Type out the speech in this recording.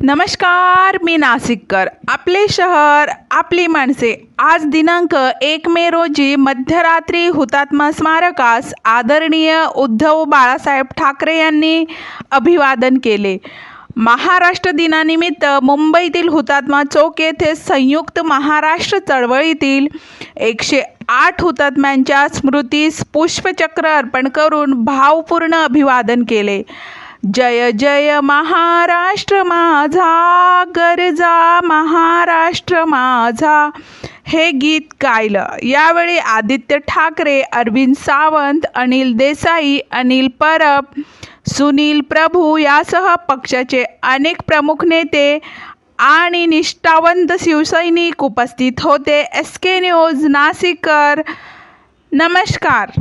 नमस्कार, मी नाशिककर. आपले शहर, आपली माणसे. आज दिनांक 1 मे रोजी मध्यरात्री हुतात्मा स्मारकास आदरणीय उद्धव बाळासाहेब ठाकरे यांनी अभिवादन केले. महाराष्ट्र दिनानिमित्त मुंबईतील हुतात्मा चौक येथे संयुक्त महाराष्ट्र चळवळीतील 108 हुतात्म्यांच्या स्मृतीस पुष्पचक्र अर्पण करून भावपूर्ण अभिवादन केले. जय जय महाराष्ट्र माझा, गरजा महाराष्ट्र माझा हे गीत गायलं. यावेळी आदित्य ठाकरे, अरविंद सावंत, अनिल देसाई, अनिल परब, सुनील प्रभू यासह पक्षाचे अनेक प्रमुख नेते आणि निष्ठावंत शिवसैनिक उपस्थित होते. SK न्यूज नाशिककर. नमस्कार.